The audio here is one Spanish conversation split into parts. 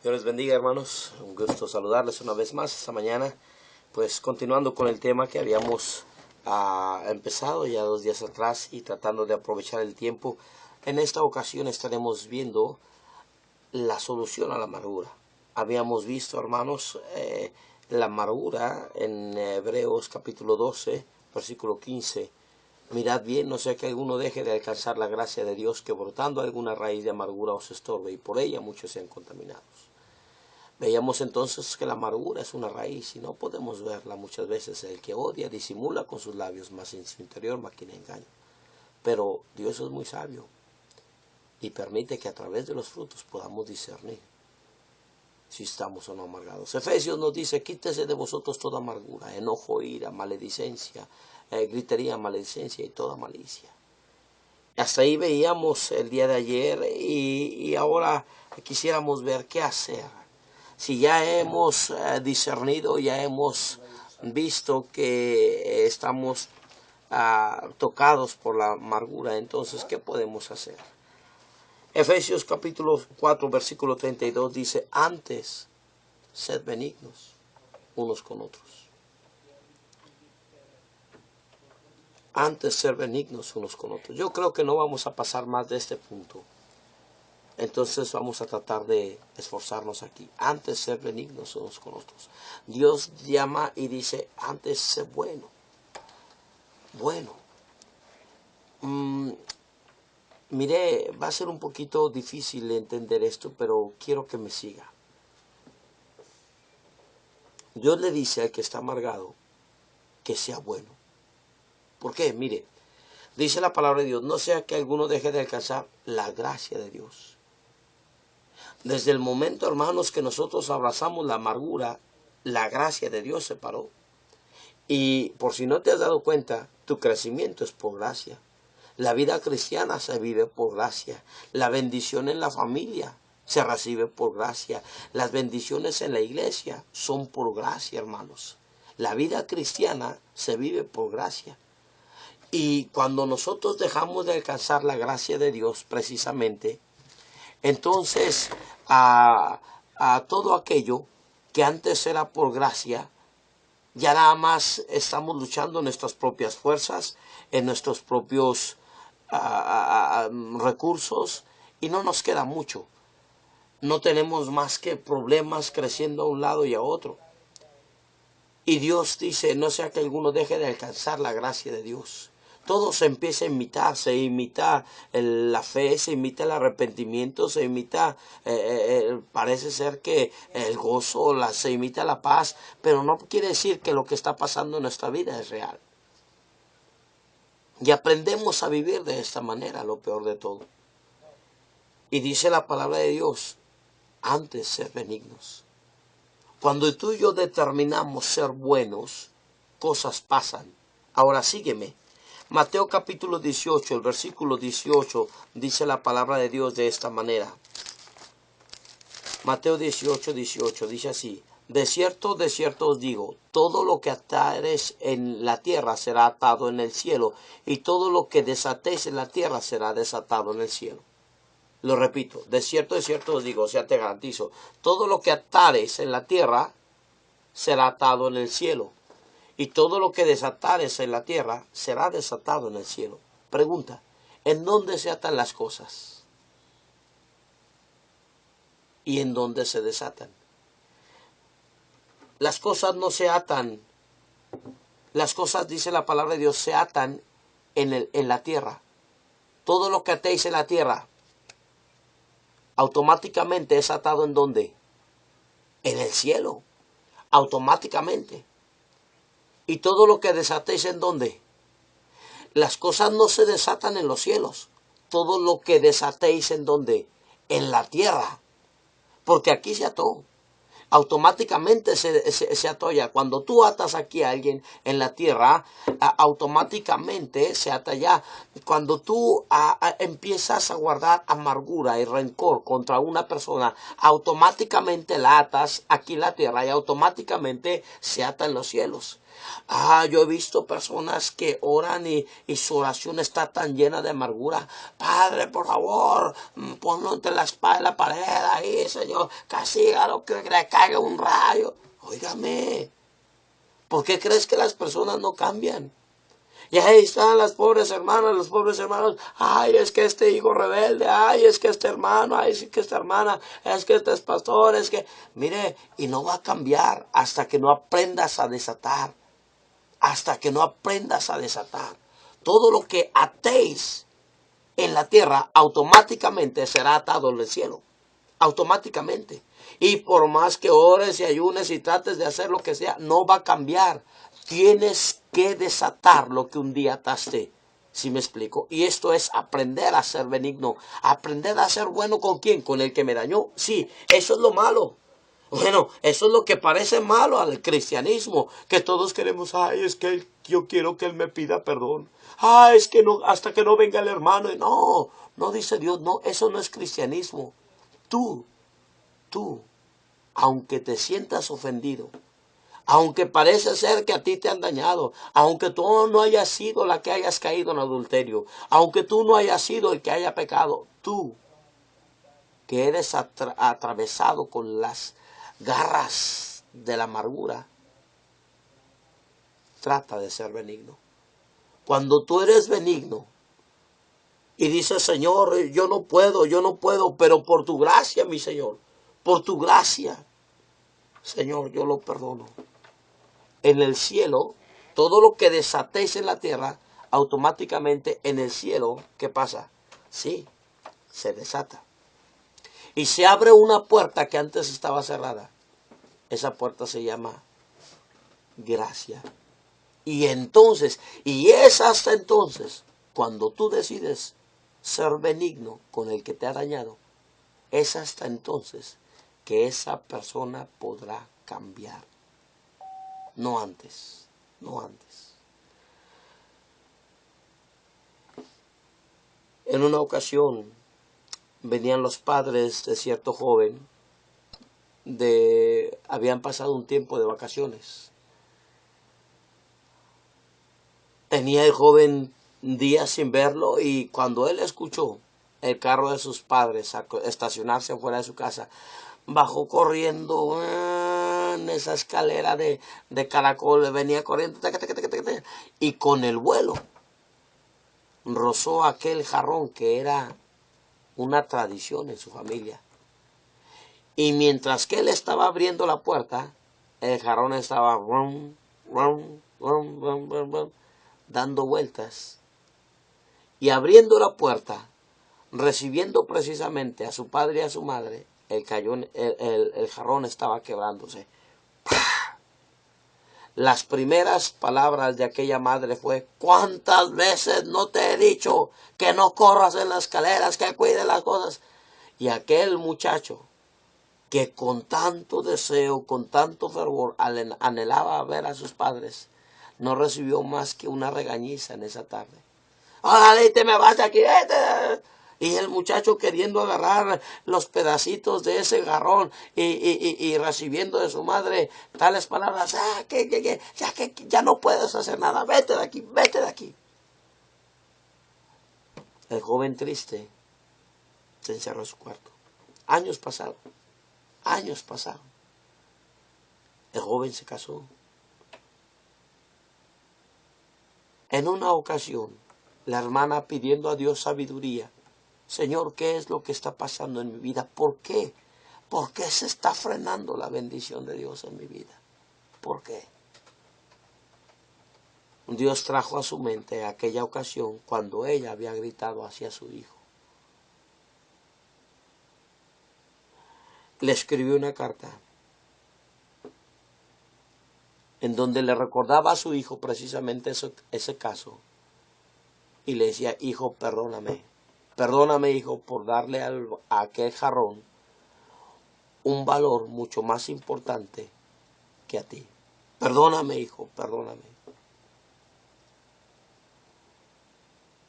Dios les bendiga, hermanos. Un gusto saludarles una vez más esta mañana. Pues continuando con el tema que habíamos empezado ya 2 días atrás y tratando de aprovechar el tiempo. En esta ocasión estaremos viendo la solución a la amargura. Habíamos visto, hermanos, la amargura en Hebreos capítulo 12, versículo 15. Mirad bien, no sea que alguno deje de alcanzar la gracia de Dios, que brotando alguna raíz de amargura os estorbe, y por ella muchos sean contaminados. Veíamos entonces que la amargura es una raíz y no podemos verla muchas veces. El que odia disimula con sus labios, mas en su interior maquina engaño. Pero Dios es muy sabio y permite que a través de los frutos podamos discernir si estamos o no amargados. Efesios nos dice: quítese de vosotros toda amargura, enojo, ira, maledicencia, gritería, maledicencia y toda malicia. Hasta ahí veíamos el día de ayer y ahora quisiéramos ver qué hacer. Si ya hemos discernido, ya hemos visto que estamos tocados por la amargura, entonces, ¿qué podemos hacer? Efesios capítulo 4, versículo 32 dice: antes, sed benignos unos con otros. Antes, ser benignos unos con otros. Yo creo que no vamos a pasar más de este punto. Entonces vamos a tratar de esforzarnos aquí. Antes, ser benignos unos con otros. Dios llama y dice: antes, ser bueno. Bueno. Mire, va a ser un poquito difícil entender esto, pero quiero que me siga. Dios le dice al que está amargado que sea bueno. ¿Por qué? Mire, dice la palabra de Dios: no sea que alguno deje de alcanzar la gracia de Dios. Desde el momento, hermanos, que nosotros abrazamos la amargura, la gracia de Dios se paró. Y por si no te has dado cuenta, tu crecimiento es por gracia. La vida cristiana se vive por gracia. La bendición en la familia se recibe por gracia. Las bendiciones en la iglesia son por gracia, hermanos. La vida cristiana se vive por gracia. Y cuando nosotros dejamos de alcanzar la gracia de Dios, precisamente, entonces a todo aquello que antes era por gracia, ya nada más estamos luchando en nuestras propias fuerzas, en nuestros propios recursos, y no nos queda mucho. No tenemos más que problemas creciendo a un lado y a otro. Y Dios dice: no sea que alguno deje de alcanzar la gracia de Dios. Todo se empieza a imitar, se imita la fe, se imita el arrepentimiento, se imita, parece ser que el gozo, se imita la paz, pero no quiere decir que lo que está pasando en nuestra vida es real. Y aprendemos a vivir de esta manera, lo peor de todo. Y dice la palabra de Dios: antes, ser benignos. Cuando tú y yo determinamos ser buenos, cosas pasan. Ahora sígueme. Mateo capítulo 18, el versículo 18, dice la palabra de Dios de esta manera. Mateo 18, 18, dice así: de cierto os digo, todo lo que atares en la tierra será atado en el cielo, y todo lo que desatéis en la tierra será desatado en el cielo. Lo repito: de cierto os digo, o sea, te garantizo, todo lo que atares en la tierra será atado en el cielo, y todo lo que desatares en la tierra será desatado en el cielo. Pregunta: ¿en dónde se atan las cosas? ¿Y en dónde se desatan? Las cosas no se atan. Las cosas, dice la palabra de Dios, se atan en la tierra. Todo lo que atéis en la tierra automáticamente es atado ¿en dónde? En el cielo. Automáticamente. Y todo lo que desatéis ¿en dónde? Las cosas no se desatan en los cielos. Todo lo que desatéis ¿en dónde? En la tierra. Porque aquí se ató. Automáticamente se ató ya. Cuando tú atas aquí a alguien en la tierra, automáticamente se ata ya. Cuando tú empiezas a guardar amargura y rencor contra una persona, automáticamente la atas aquí en la tierra y automáticamente se ata en los cielos. Yo he visto personas que oran y su oración está tan llena de amargura. Padre, por favor, ponlo entre la espada y la pared ahí, Señor. Castígalo, que le caiga un rayo. Óigame, ¿por qué crees que las personas no cambian? Y ahí están las pobres hermanas, los pobres hermanos. Ay, es que este hijo rebelde. Ay, es que este hermano. Ay, es que esta hermana. Es que este es pastor. Es que... Mire, y no va a cambiar hasta que no aprendas a desatar. Hasta que no aprendas a desatar. Todo lo que atéis en la tierra automáticamente será atado en el cielo. Automáticamente. Y por más que ores y ayunes y trates de hacer lo que sea, no va a cambiar. Tienes que desatar lo que un día ataste. ¿Sí me explico? Y esto es aprender a ser benigno. Aprender a ser bueno con quién, con el que me dañó. Sí, eso es lo malo. Bueno, eso es lo que parece malo al cristianismo, que todos queremos, ay, es que yo quiero que él me pida perdón. Es que no, hasta que no venga el hermano. No, no dice Dios, no, eso no es cristianismo. Tú, aunque te sientas ofendido, aunque parece ser que a ti te han dañado, aunque tú no hayas sido la que hayas caído en adulterio, aunque tú no hayas sido el que haya pecado, tú, que eres atravesado con las garras de la amargura, trata de ser benigno. Cuando tú eres benigno y dices, Señor, yo no puedo, pero por tu gracia, mi Señor, por tu gracia, Señor, yo lo perdono. En el cielo, todo lo que desatéis en la tierra, automáticamente en el cielo, ¿qué pasa? Sí, se desata. Y se abre una puerta que antes estaba cerrada. Esa puerta se llama gracia. Y entonces, y es hasta entonces, cuando tú decides ser benigno con el que te ha dañado, es hasta entonces que esa persona podrá cambiar. No antes, no antes. En una ocasión venían los padres de cierto joven, habían pasado un tiempo de vacaciones. Tenía el joven días sin verlo y cuando él escuchó el carro de sus padres estacionarse fuera de su casa, bajó corriendo en esa escalera de caracol, venía corriendo y con el vuelo rozó aquel jarrón que era una tradición en su familia. Y mientras que él estaba abriendo la puerta, el jarrón estaba dando vueltas. Y abriendo la puerta, recibiendo precisamente a su padre y a su madre, el jarrón estaba quebrándose. Las primeras palabras de aquella madre fue, ¿cuántas veces no te he dicho que no corras en las escaleras, que cuides las cosas? Y aquel muchacho, que con tanto deseo, con tanto fervor, anhelaba ver a sus padres, no recibió más que una regañiza en esa tarde. ¡Órale, te me vas de aquí! Y el muchacho queriendo agarrar los pedacitos de ese jarrón y recibiendo de su madre tales palabras, que ya no puedes hacer nada, vete de aquí, vete de aquí. El joven triste se encerró en su cuarto. Años pasaron. El joven se casó. En una ocasión, la hermana pidiendo a Dios sabiduría, Señor, ¿qué es lo que está pasando en mi vida? ¿Por qué? ¿Por qué se está frenando la bendición de Dios en mi vida? ¿Por qué? Dios trajo a su mente aquella ocasión cuando ella había gritado hacia su hijo. Le escribió una carta en donde le recordaba a su hijo precisamente ese caso y le decía, hijo, perdóname hijo por darle a aquel jarrón un valor mucho más importante que a ti. Perdóname hijo, perdóname.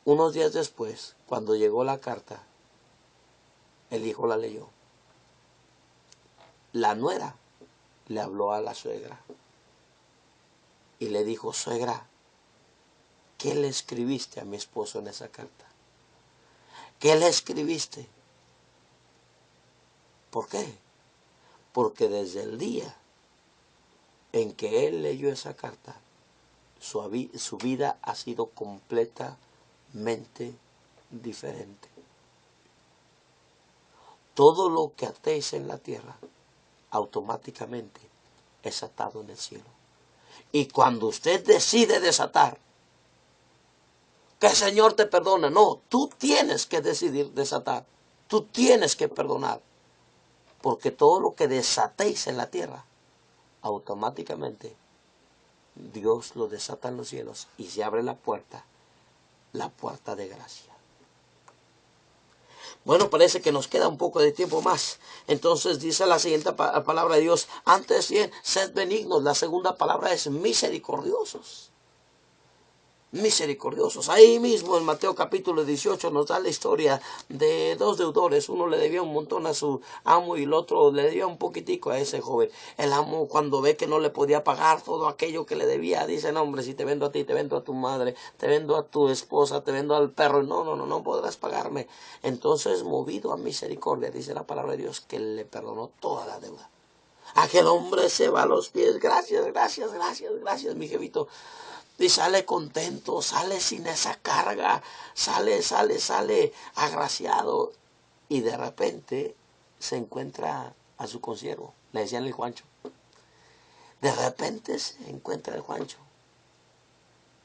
Unos días después, cuando llegó la carta, el hijo la leyó. La nuera le habló a la suegra. y le dijo: suegra, ¿qué le escribiste a mi esposo en esa carta? ¿Qué le escribiste? ¿Por qué? Porque desde el día en que él leyó esa carta, su vida ha sido completamente diferente. Todo lo que atéis en la tierra, automáticamente es atado en el cielo. Y cuando usted decide desatar, que el Señor te perdone, no, tú tienes que decidir desatar. Tú tienes que perdonar. Porque todo lo que desatéis en la tierra, automáticamente Dios lo desata en los cielos y se abre la puerta de gracia. Bueno, parece que nos queda un poco de tiempo más. Entonces dice la siguiente palabra de Dios: antes bien, sed benignos. La segunda palabra es misericordiosos. Misericordiosos. Ahí mismo en Mateo capítulo 18 nos da la historia de dos deudores. Uno le debía un montón a su amo y el otro le debía un poquitico a ese joven. El amo, cuando ve que no le podía pagar todo aquello que le debía, dice: no, hombre, si te vendo a ti, te vendo a tu madre, te vendo a tu esposa, te vendo al perro, no podrás pagarme. Entonces, movido a misericordia, dice la palabra de Dios, que le perdonó toda la deuda. Aquel hombre se va a los pies: gracias, mi jefito. Y sale contento, sale sin esa carga, sale agraciado. Y de repente se encuentra a su consiervo, le decían el Juancho. De repente se encuentra el Juancho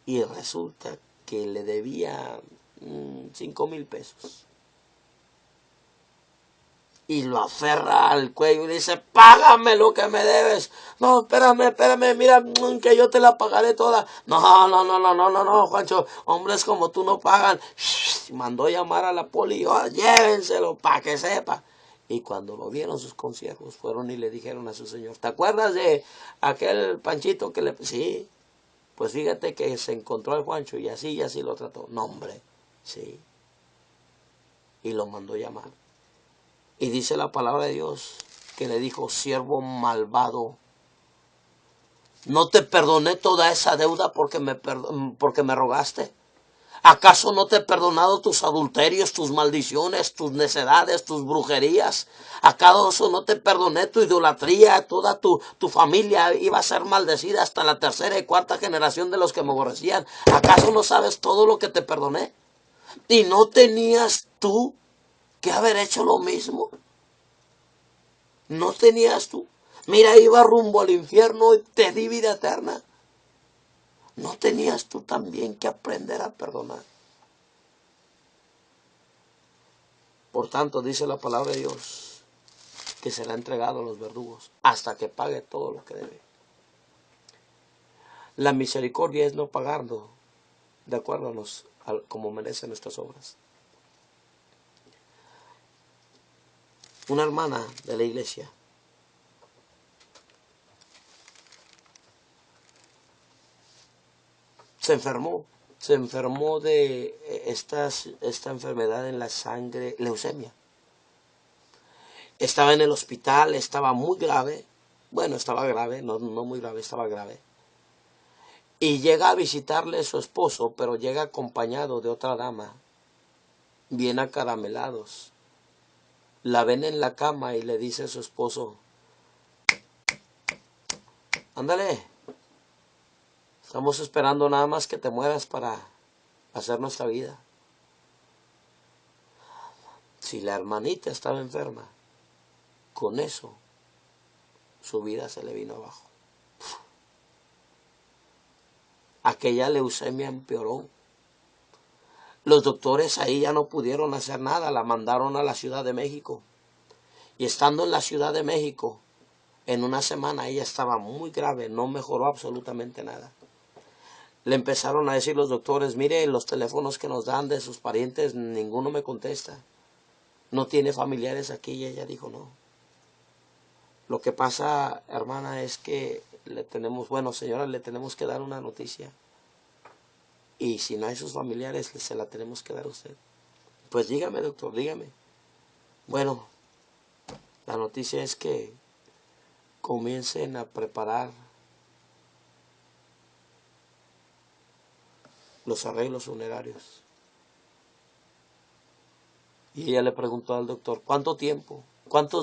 y resulta que le debía 5,000 pesos. Y lo aferra al cuello y dice: págame lo que me debes. No, espérame, mira, que yo te la pagaré toda. No, Juancho, hombres como tú no pagan. Mandó llamar a la poli: llévenselo para que sepa. Y cuando lo vieron sus consiervos, fueron y le dijeron a su señor: ¿te acuerdas de aquel Panchito que le...? Sí, pues fíjate que se encontró al Juancho y así lo trató. No, hombre, sí. Y lo mandó llamar. Y dice la palabra de Dios que le dijo: siervo malvado, ¿no te perdoné toda esa deuda porque me rogaste? ¿Acaso no te he perdonado tus adulterios, tus maldiciones, tus necedades, tus brujerías? ¿Acaso no te perdoné tu idolatría? Toda tu familia iba a ser maldecida hasta la tercera y cuarta generación de los que me aborrecían. ¿Acaso no sabes todo lo que te perdoné? ¿Y no tenías tú que haber hecho lo mismo? ¿No tenías tú? Mira, iba rumbo al infierno y te di vida eterna. ¿No tenías tú también que aprender a perdonar? Por tanto, dice la palabra de Dios, que será entregado a los verdugos hasta que pague todo lo que debe. La misericordia es no pagarlo de acuerdo como merecen nuestras obras. Una hermana de la iglesia se enfermó de esta enfermedad en la sangre, leucemia. Estaba en el hospital, estaba muy grave. Bueno, estaba grave, no muy grave, estaba grave. Y llega a visitarle su esposo, pero llega acompañado de otra dama, bien acaramelados. La ven en la cama y le dice a su esposo: ándale, estamos esperando nada más que te mueras para hacer nuestra vida. Si la hermanita estaba enferma, con eso su vida se le vino abajo. Aquella leucemia empeoró. Los doctores ahí ya no pudieron hacer nada, la mandaron a la Ciudad de México. Y estando en la Ciudad de México, en una semana ella estaba muy grave, no mejoró absolutamente nada. Le empezaron a decir los doctores: mire, los teléfonos que nos dan de sus parientes, ninguno me contesta. No tiene familiares aquí. Y ella dijo: no. Lo que pasa, hermana, es que señora, le tenemos que dar una noticia. Y si no hay sus familiares, se la tenemos que dar a usted. Pues dígame, doctor, dígame. Bueno, la noticia es que comiencen a preparar los arreglos funerarios. Y ella le preguntó al doctor, ¿cuánto tiempo? ¿Cuántos